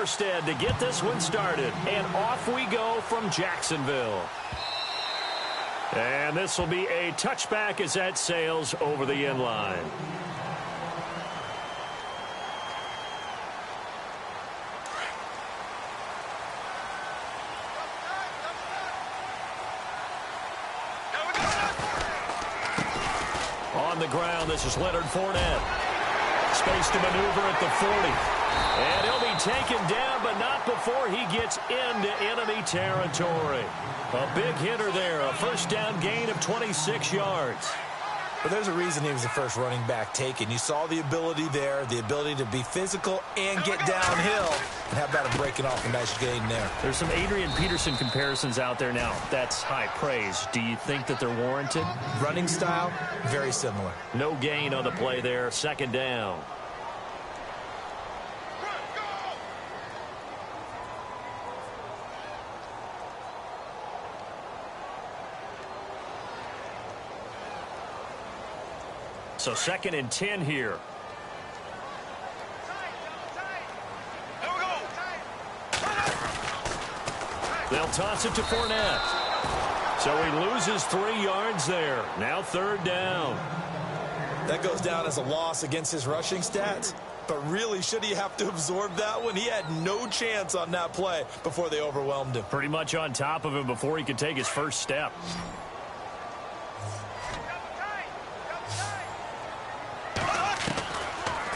Armstead to get this one started. And off we go from Jacksonville. And this will be a touchback as that sails over the end line. On the ground, this is Leonard Fournette. Space to maneuver at the 40. And he'll be taken down, but not before he gets into enemy territory. A big hitter there, a first down gain of 26 yards. But there's a reason he was the first running back taken. You saw the ability there, the ability to be physical and get downhill. And how about him breaking off a nice gain there? There's some Adrian Peterson comparisons out there now. That's high praise. Do you think that they're warranted? Running style, very similar. No gain on the play there, second down. So 2nd and 10 here. They'll toss it to Fournette. So he loses 3 yards there. Now 3rd down. That goes down as a loss against his rushing stats. But really, should he have to absorb that one? He had no chance on that play before they overwhelmed him. Pretty much on top of him before he could take his first step.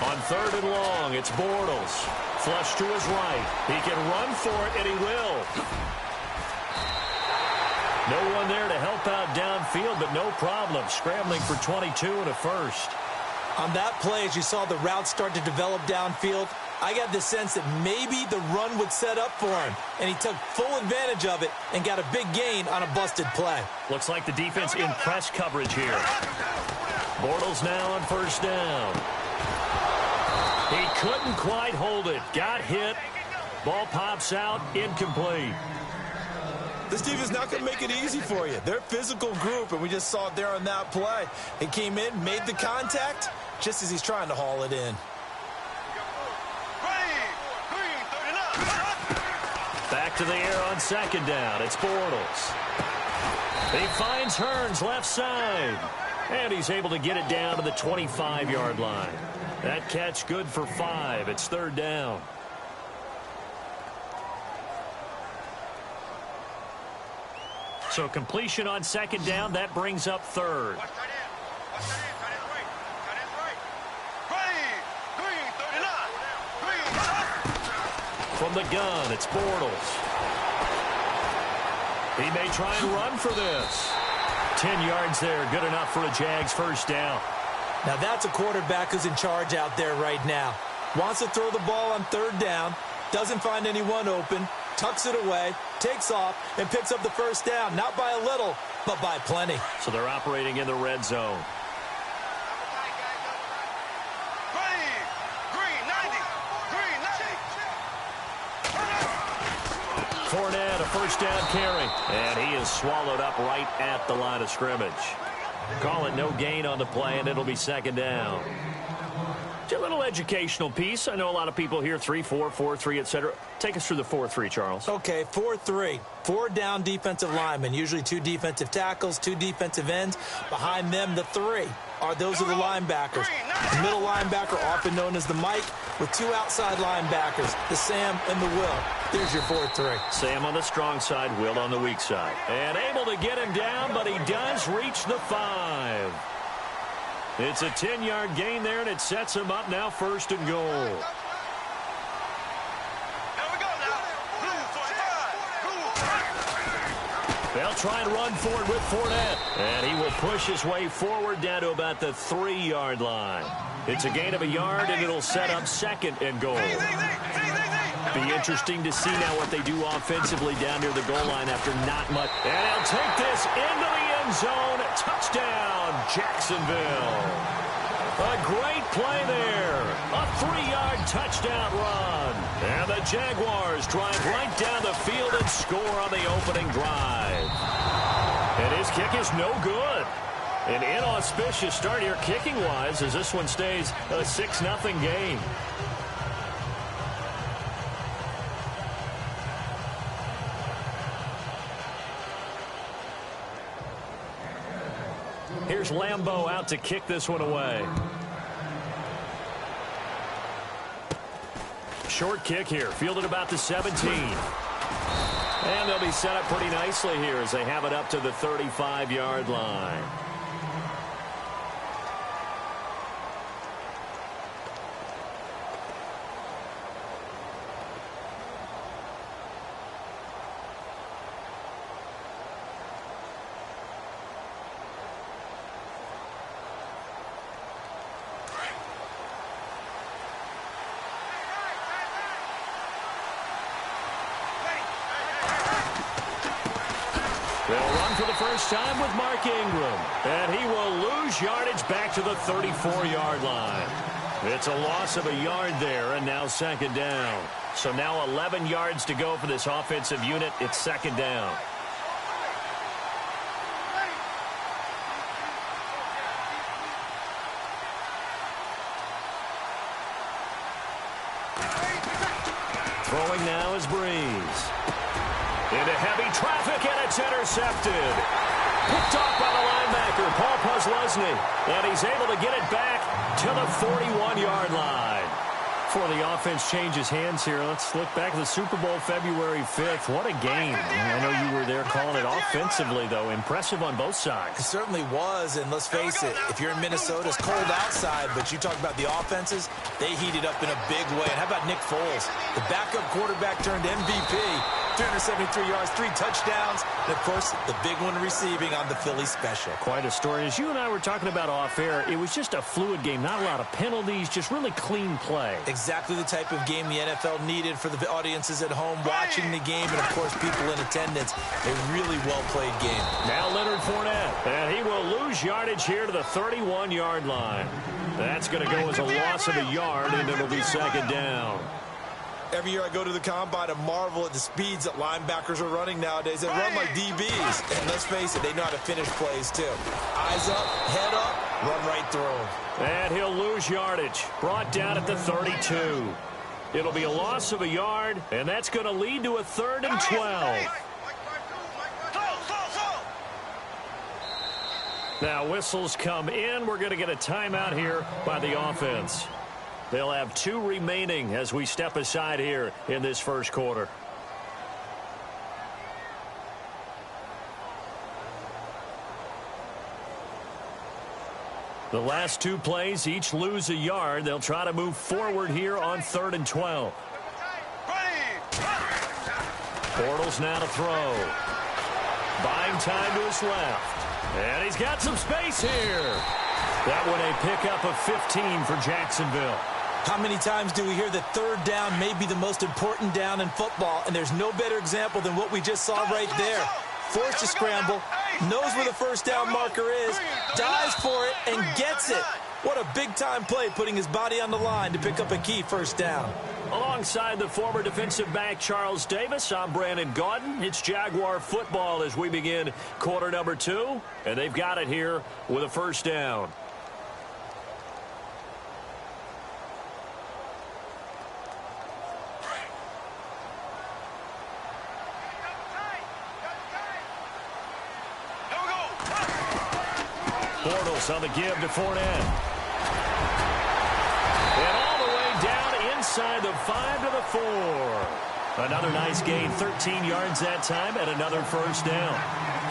On 3rd and long, it's Bortles. Flush to his right. He can run for it, and he will. No one there to help out downfield, but no problem. Scrambling for 22 and a first. On that play, as you saw the route start to develop downfield, I got the sense that maybe the run would set up for him, and he took full advantage of it and got a big gain on a busted play. Looks like the defense in press coverage here. Bortles now on 1st down. He couldn't quite hold it. Got hit. Ball pops out. Incomplete. This team is not going to make it easy for you. They're a physical group, and we just saw it there on that play. He came in, made the contact, just as he's trying to haul it in. Back to the air on 2nd down. It's Bortles. He finds Hearns left side. And he's able to get it down to the 25-yard line. That catch good for 5. It's 3rd down. So completion on 2nd down. That brings up 3rd. From the gun, it's Bortles. He may try and run for this. 10 yards there. Good enough for a Jags first down. Now that's a quarterback who's in charge out there right now. Wants to throw the ball on 3rd down, doesn't find anyone open, tucks it away, takes off, and picks up the first down. Not by a little, but by plenty. So they're operating in the red zone. Fournette, a first down carry. And he is swallowed up right at the line of scrimmage. Call it no gain on the play, and it'll be 2nd down. Just a little educational piece. I know a lot of people here, 3-4, 4-3, etc. Take us through the 4-3, Charles. Okay, 4-3. 4 down defensive linemen, usually 2 defensive tackles, 2 defensive ends. Behind them, the 3 are those are the linebackers. The middle linebacker, often known as the Mike, with 2 outside linebackers, the Sam and the Will. There's your 4-3. Sam on the strong side, Will on the weak side. And able to get him down, but he does reach the 5. It's a 10-yard gain there, and it sets him up now 1st and goal. They'll try and run for it with Fournette. And he will push his way forward down to about the 3-yard line. It's a gain of a yard, and it'll set up 2nd and goal. Be interesting to see now what they do offensively down near the goal line after not much. And he'll take this into the end zone. Touchdown, Jacksonville. A great play there. A 3-yard touchdown run. And the Jaguars drive right down the field and score on the opening drive. And his kick is no good. An inauspicious start here kicking-wise as this one stays a 6-0 game. Here's Lambeau out to kick this one away. Short kick here, fielded about the 17. And they'll be set up pretty nicely here as they have it up to the 35-yard line. They'll run for the first time with Mark Ingram. And he will lose yardage back to the 34-yard line. It's a loss of a yard there, and now second down. So now 11 yards to go for this offensive unit. It's second down. Throwing now is Breeze. Into heavy traffic, and it's intercepted. Picked off by the linebacker, Paul Posluszny. And he's able to get it back to the 41-yard line. Before the offense changes hands here, let's look back at the Super Bowl February 5th. What a game. I know you were there calling it offensively, though. Impressive on both sides. It certainly was, and let's face it, if you're in Minnesota, it's cold outside, but you talk about the offenses, they heated up in a big way. And how about Nick Foles? The backup quarterback turned MVP. 373 yards, 3 touchdowns, and, of course, the big one receiving on the Philly special. Quite a story. As you and I were talking about off air, it was just a fluid game, not a lot of penalties, just really clean play. Exactly the type of game the NFL needed for the audiences at home watching the game, and, of course, people in attendance. A really well-played game. Now Leonard Fournette, and he will lose yardage here to the 31-yard line. That's going to go as a loss of a yard, and it'll be second down. Every year I go to the combine and marvel at the speeds that linebackers are running nowadays. They run like DBs. And let's face it, they know how to finish plays too. Eyes up, head up, run right through them. And he'll lose yardage. Brought down at the 32. It'll be a loss of a yard, and that's going to lead to a 3rd and 12. Now whistles come in. We're going to get a timeout here by the offense. They'll have 2 remaining as we step aside here in this first quarter. The last 2 plays each lose a yard. They'll try to move forward here on 3rd and 12. Bortles now to throw. Buying time to his left. And he's got some space here. That one a pickup of 15 for Jacksonville. How many times do we hear that third down may be the most important down in football, and there's no better example than what we just saw right there. Forced to scramble, knows where the first down marker is, dives for it, and gets it. What a big-time play, putting his body on the line to pick up a key first down. Alongside the former defensive back Charles Davis, I'm Brandon Gaudin. It's Jaguar football as we begin quarter number 2, and they've got it here with a first down. Bortles on the give to Fournette. And all the way down inside the 5 to the 4. Another nice gain, 13 yards that time, and another first down.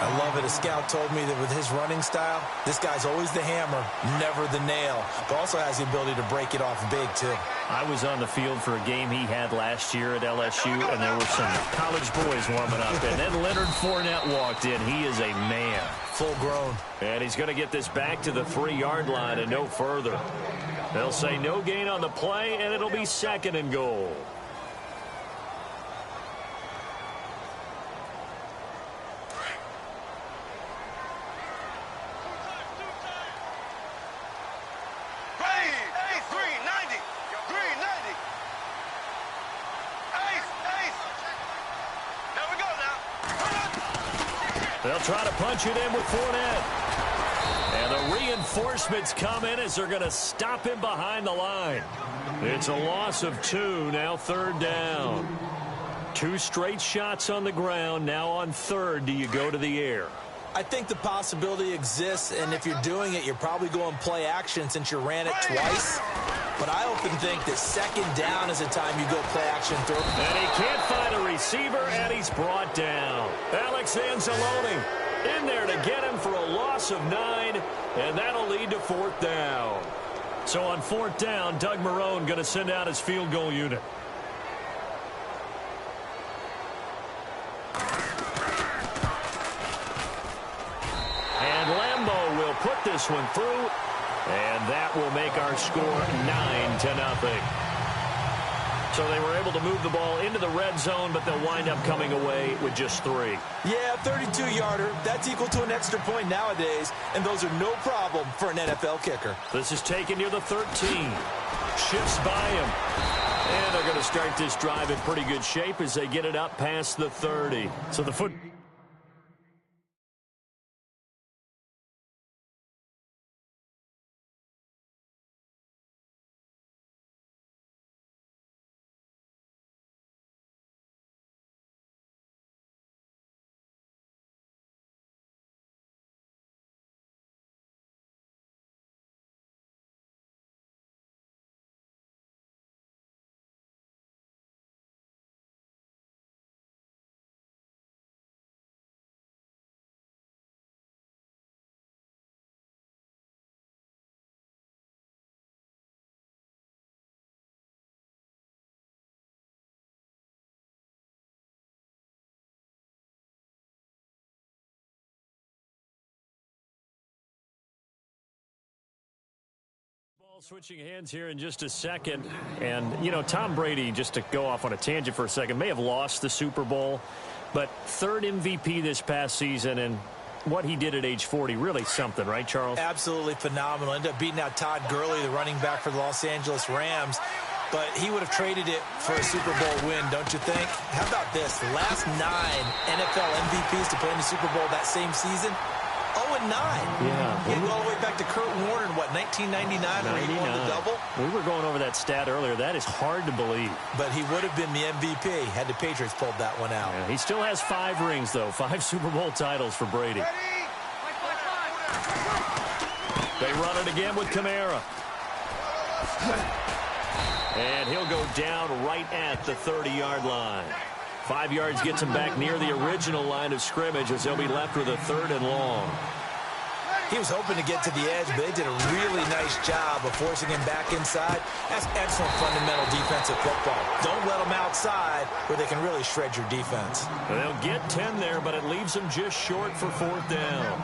I love it. A scout told me that with his running style, this guy's always the hammer, never the nail, but also has the ability to break it off big, too. I was on the field for a game he had last year at LSU, and there were some college boys warming up. And then Leonard Fournette walked in. He is a man. Full grown. And he's going to get this back to the 3-yard line and no further. They'll say no gain on the play, and it'll be 2nd and goal. They'll try to punch it in with Fournette. And the reinforcements come in as they're going to stop him behind the line. It's a loss of 2, now 3rd down. 2 straight shots on the ground. Now on 3rd, do you go to the air? I think the possibility exists, and if you're doing it, you're probably going play action since you ran it twice. But I often think that second down is the time you go play action through. And he can't find a receiver, and he's brought down. Alex Anzalone in there to get him for a loss of 9, and that'll lead to 4th down. So on 4th down, Doug Marrone going to send out his field goal unit. And Lambeau will put this one through, and that will make our score 9-0. So they were able to move the ball into the red zone, but they'll wind up coming away with just 3. Yeah, 32-yarder. That's equal to an extra point nowadays, and those are no problem for an NFL kicker. This is taken near the 13. Shifts by him. And they're going to start this drive in pretty good shape as they get it up past the 30. So the switching hands here in just a second. And, you know, Tom Brady, just to go off on a tangent for a second, may have lost the Super Bowl, but 3rd MVP this past season, and what he did at age 40, really something, right, Charles? Absolutely phenomenal. Ended up beating out Todd Gurley, the running back for the Los Angeles Rams. But he would have traded it for a Super Bowl win, don't you think? How about this? The last 9 NFL MVPs to play in the Super Bowl that same season, 0-9. Yeah. You go all the way back to Kurt Warner in, what, 1999 when he won the double? We were going over that stat earlier. That is hard to believe. But he would have been the MVP had the Patriots pulled that one out. Yeah, he still has 5 rings, though. 5 Super Bowl titles for Brady. They run it again with Kamara. And he'll go down right at the 30-yard line. 5 yards gets him back near the original line of scrimmage as they'll be left with a 3rd and long. He was hoping to get to the edge, but they did a really nice job of forcing him back inside. That's excellent fundamental defensive football. Don't let them outside where they can really shred your defense. They'll get 10 there, but it leaves them just short for 4th down.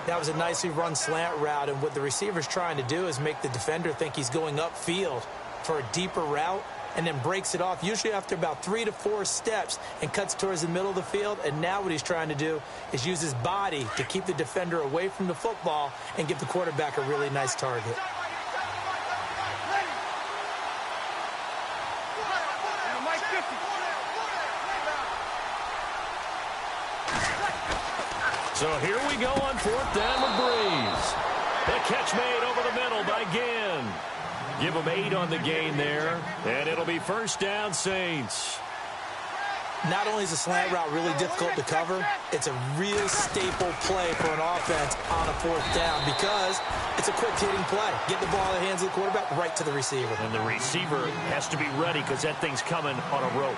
That was a nicely run slant route, and what the receiver's trying to do is make the defender think he's going upfield for a deeper route, and then breaks it off, usually after about 3 to 4 steps, and cuts towards the middle of the field. And now what he's trying to do is use his body to keep the defender away from the football and give the quarterback a really nice target. So here we go on 4th down with Breeze. The catch made over the middle by Ginn. Give him 8 on the gain there, and it'll be 1st down, Saints. Not only is a slant route really difficult to cover, it's a real staple play for an offense on a 4th down because it's a quick-hitting play. Get the ball in the hands of the quarterback right to the receiver. And the receiver has to be ready because that thing's coming on a rope.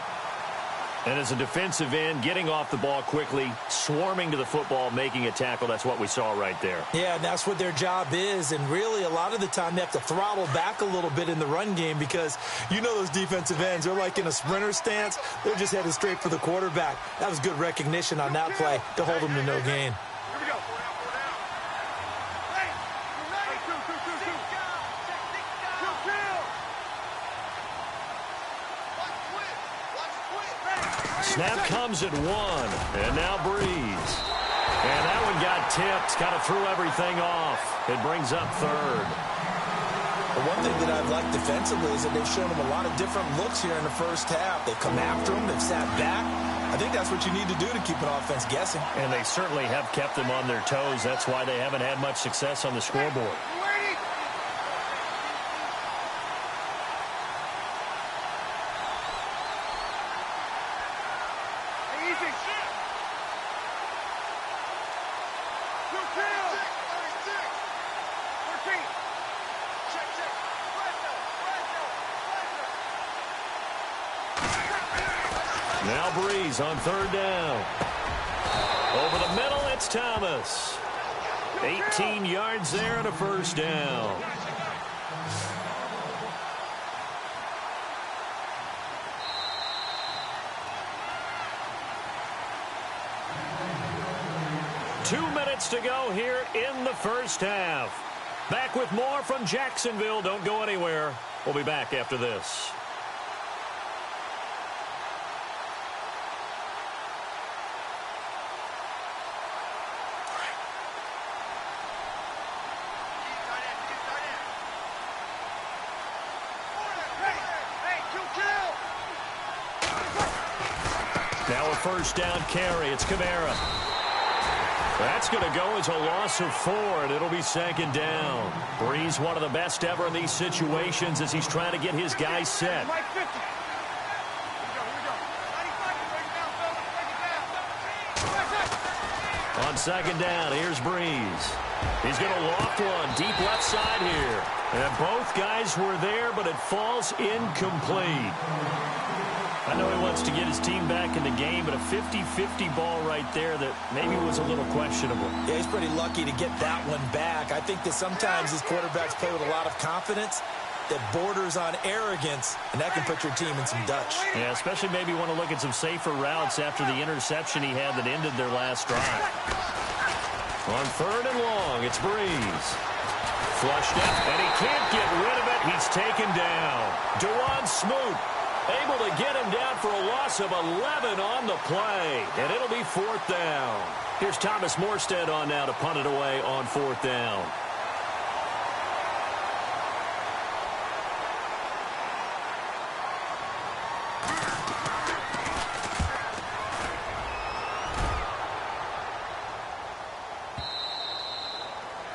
And as a defensive end, getting off the ball quickly, swarming to the football, making a tackle, that's what we saw right there. Yeah, and that's what their job is. And really, a lot of the time, they have to throttle back a little bit in the run game because you know those defensive ends, they're like in a sprinter stance. They're just headed straight for the quarterback. That was good recognition on that play to hold them to no gain. Snap comes at 1, and now Breeze. And that one got tipped, kind of threw everything off. It brings up 3rd. The one thing that I've liked defensively is that they've shown them a lot of different looks here in the first half. They've come after them, they've sat back. I think that's what you need to do to keep an offense guessing. And they certainly have kept them on their toes. That's why they haven't had much success on the scoreboard. Now Breeze on third down. Over the middle, it's Thomas. 18 yards there and a first down. Two minutes to go here in the first half. Back with more from Jacksonville. Don't go anywhere. We'll be back after this. Now a first down carry. It's Kamara. That's going to go as a loss of 4, and it'll be second down. Breeze, one of the best ever in these situations as he's trying to get his guys set. On second down, here's Breeze. He's going to loft one deep left side here. And both guys were there, but it falls incomplete. I know he wants to get his team back in the game, but a 50-50 ball right there that maybe was a little questionable. Yeah, he's pretty lucky to get that one back. I think that sometimes his quarterbacks play with a lot of confidence that borders on arrogance, and that can put your team in some Dutch. Yeah, especially maybe want to look at some safer routes after the interception he had that ended their last drive. On third and long, it's Breeze. Flushed up, and he can't get rid of it. He's taken down. Dewan Smoot able to get him down for a loss of 11 on the play, and it'll be fourth down. Here's Thomas Morstead on now to punt it away on fourth down.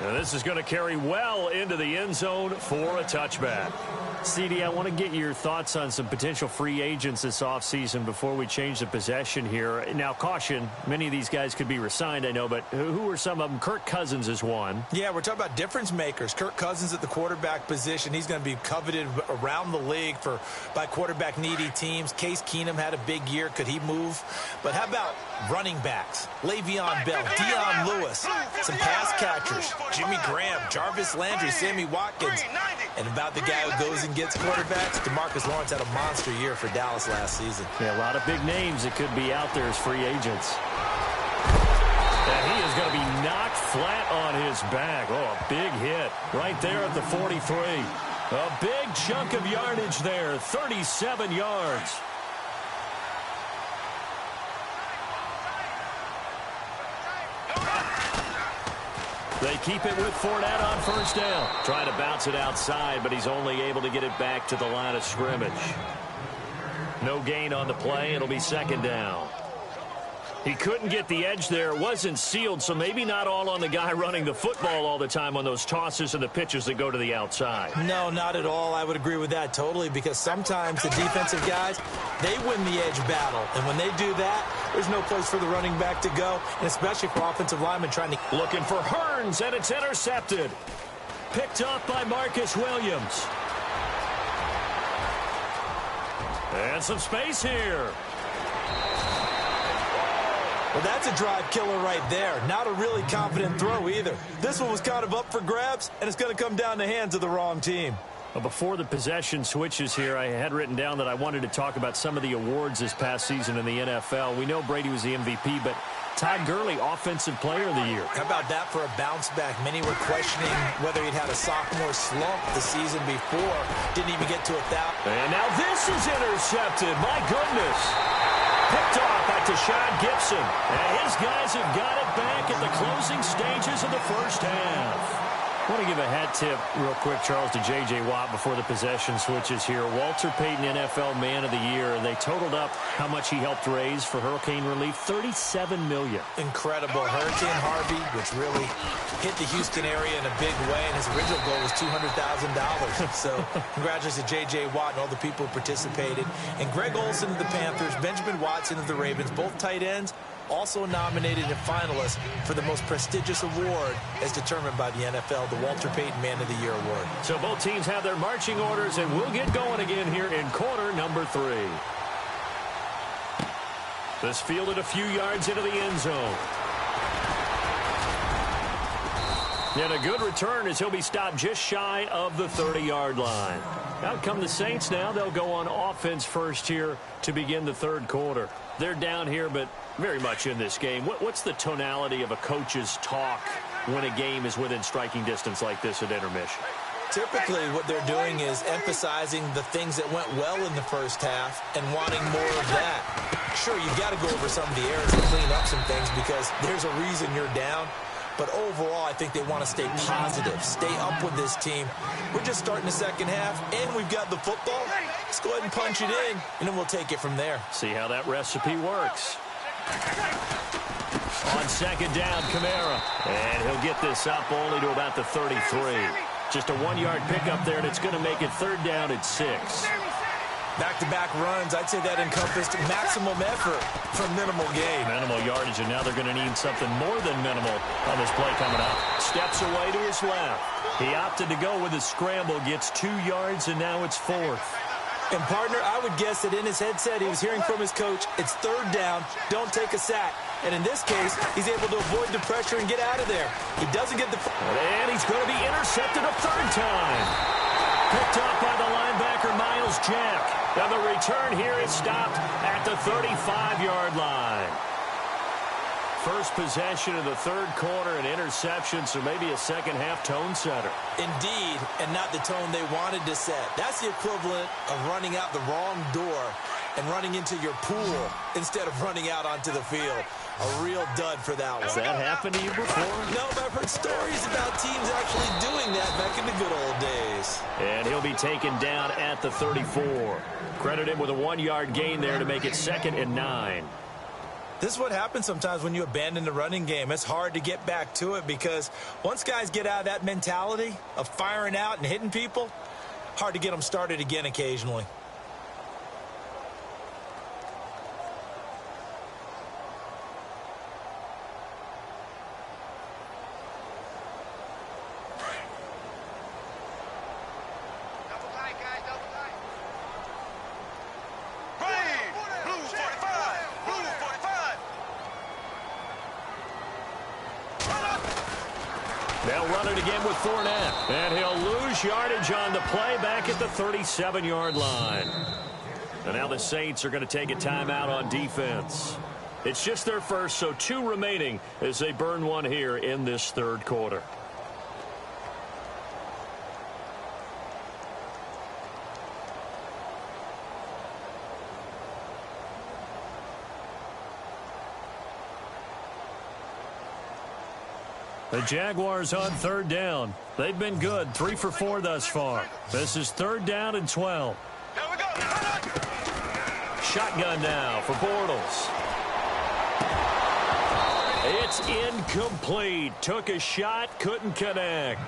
Now this is going to carry well into the end zone for a touchback. CD, I want to get your thoughts on some potential free agents this offseason before we change the possession here. Now, caution, many of these guys could be re-signed, I know, but who are some of them? Kirk Cousins is one. Yeah, we're talking about difference makers. Kirk Cousins at the quarterback position. He's going to be coveted around the league by quarterback-needy teams. Case Keenum had a big year. Could he move? But how about running backs? Le'Veon Bell, Dion Lewis, some pass catchers, Jimmy Graham, Jarvis Landry, Sammy Watkins. And about the guy who goes and gets quarterbacks, DeMarcus Lawrence had a monster year for Dallas last season. Yeah, a lot of big names that could be out there as free agents. And he is going to be knocked flat on his back. Oh, a big hit right there at the 43. A big chunk of yardage there, 37 yards. They keep it with Fournette on first down. Trying to bounce it outside, but he's only able to get it back to the line of scrimmage. No gain on the play. It'll be second down. He couldn't get the edge there. It wasn't sealed, so maybe not all on the guy running the football all the time on those tosses and the pitches that go to the outside. No, not at all. I would agree with that totally, because sometimes the defensive guys, they win the edge battle. And when they do that, there's no place for the running back to go, and especially for offensive linemen trying to... Looking for Hearns, and it's intercepted. Picked up by Marcus Williams. And some space here. Well, that's a drive killer right there. Not a really confident throw either. This one was kind of up for grabs, and it's going to come down the hands of the wrong team. Well, before the possession switches here, I had written down that I wanted to talk about some of the awards this past season in the NFL. We know Brady was the MVP, but Todd Gurley, Offensive Player of the Year. How about that for a bounce back? Many were questioning whether he'd had a sophomore slump the season before. Didn't even get to 1,000. And now this is intercepted. My goodness. Picked off by Tashawn Gibson. And his guys have got it back at the closing stages of the first half. I want to give a hat tip real quick, Charles, to J.J. Watt before the possession switches here. Walter Payton, NFL Man of the Year. They totaled up how much he helped raise for hurricane relief, $37 million. Incredible. Hurricane Harvey, which really hit the Houston area in a big way, and his original goal was $200,000. So congratulations to J.J. Watt and all the people who participated. And Greg Olsen of the Panthers, Benjamin Watson of the Ravens, both tight ends, also nominated and finalists for the most prestigious award as determined by the NFL, the Walter Payton Man of the Year Award. So both teams have their marching orders, and we'll get going again here in quarter number 3. This fielded a few yards into the end zone. And a good return as he'll be stopped just shy of the 30-yard line. Out come the Saints now. They'll go on offense first here to begin the third quarter. They're down here, but very much in this game. What's the tonality of a coach's talk when a game is within striking distance like this at intermission? Typically, what they're doing is emphasizing the things that went well in the first half and wanting more of that. Sure, you've got to go over some of the errors and clean up some things because there's a reason you're down. But overall, I think they want to stay positive, stay up with this team. We're just starting the second half, and we've got the football. Let's go ahead and punch it in, and then we'll take it from there. See how that recipe works. On second down, Kamara. And he'll get this up only to about the 33. Just a 1-yard pickup there, and it's going to make it third down at 6. Back-to-back runs, I'd say that encompassed maximum effort from minimal gain. Minimal yardage, and now they're going to need something more than minimal on this play coming up. Steps away to his left. He opted to go with a scramble, gets 2 yards, and now it's 4th. And, partner, I would guess that in his headset he was hearing from his coach, it's third down, don't take a sack. And in this case, he's able to avoid the pressure and get out of there. He doesn't get the... And he's going to be intercepted a third time. Picked off by the linebacker, Miles Jack. Now the return here is stopped at the 35-yard line. First possession of the third quarter, an interception, so maybe a second-half tone setter. Indeed, and not the tone they wanted to set. That's the equivalent of running out the wrong door and running into your pool instead of running out onto the field. A real dud for that one. Has that happened to you before? No, but I've heard stories about teams actually doing that back in the good old days. And he'll be taken down at the 34. Credit him with a 1-yard gain there to make it 2nd and 9. This is what happens sometimes when you abandon the running game. It's hard to get back to it because once guys get out of that mentality of firing out and hitting people, hard to get them started again occasionally. They'll run it again with Fournette. And he'll lose yardage on the play back at the 37-yard line. And now the Saints are going to take a timeout on defense. It's just their first, so 2 remaining as they burn one here in this third quarter. The Jaguars on third down. They've been good, 3 for 4 thus far. This is 3rd down and 12. Here we go. Shotgun now for Bortles. It's incomplete. Took a shot, couldn't connect.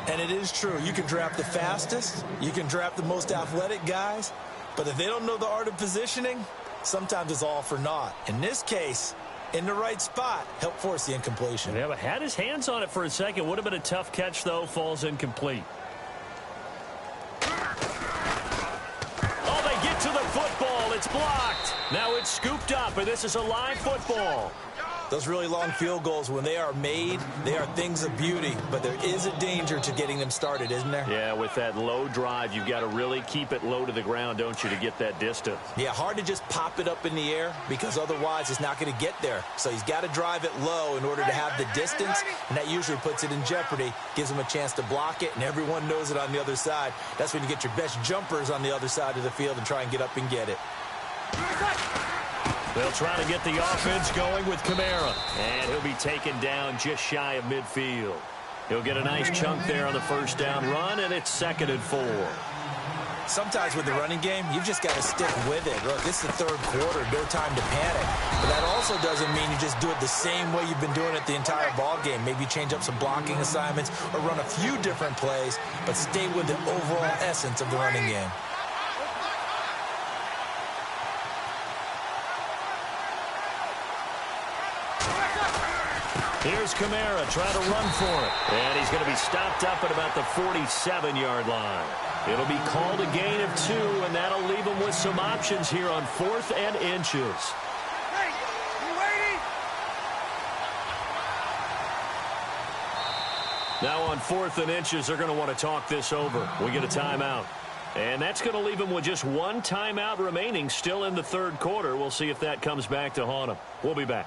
And it is true. You can draft the fastest. You can draft the most athletic guys. But if they don't know the art of positioning, sometimes it's all for naught. In this case, in the right spot, help force the incompletion. Yeah, but had his hands on it for a second. Would have been a tough catch, though. Falls incomplete. Oh, they get to the football. It's blocked. Now it's scooped up, and this is a live football. Those really long field goals, when they are made, they are things of beauty. But there is a danger to getting them started, isn't there? Yeah, with that low drive, you've got to really keep it low to the ground, don't you, to get that distance. Yeah, hard to just pop it up in the air because otherwise it's not going to get there. So he's got to drive it low in order to have the distance, and that usually puts it in jeopardy, gives him a chance to block it, and everyone knows it on the other side. That's when you get your best jumpers on the other side of the field and try and get up and get it. They'll try to get the offense going with Kamara. And he'll be taken down just shy of midfield. He'll get a nice chunk there on the first down run, and it's 2nd and 4. Sometimes with the running game, you've just got to stick with it. Look, this is the third quarter, no time to panic. But that also doesn't mean you just do it the same way you've been doing it the entire ball game. Maybe change up some blocking assignments or run a few different plays, but stay with the overall essence of the running game. Here's Kamara trying to run for it. And he's going to be stopped up at about the 47-yard line. It'll be called a gain of 2, and that'll leave him with some options here on 4th and inches. Now on 4th and inches, they're going to want to talk this over. We get a timeout. And that's going to leave them with just one timeout remaining still in the third quarter. We'll see if that comes back to haunt them. We'll be back.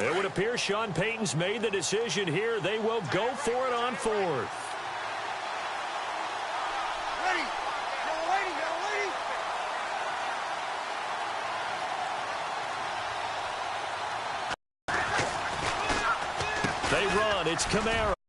It would appear Sean Payton's made the decision here. They will go for it on 4th. They run. It's Kamara.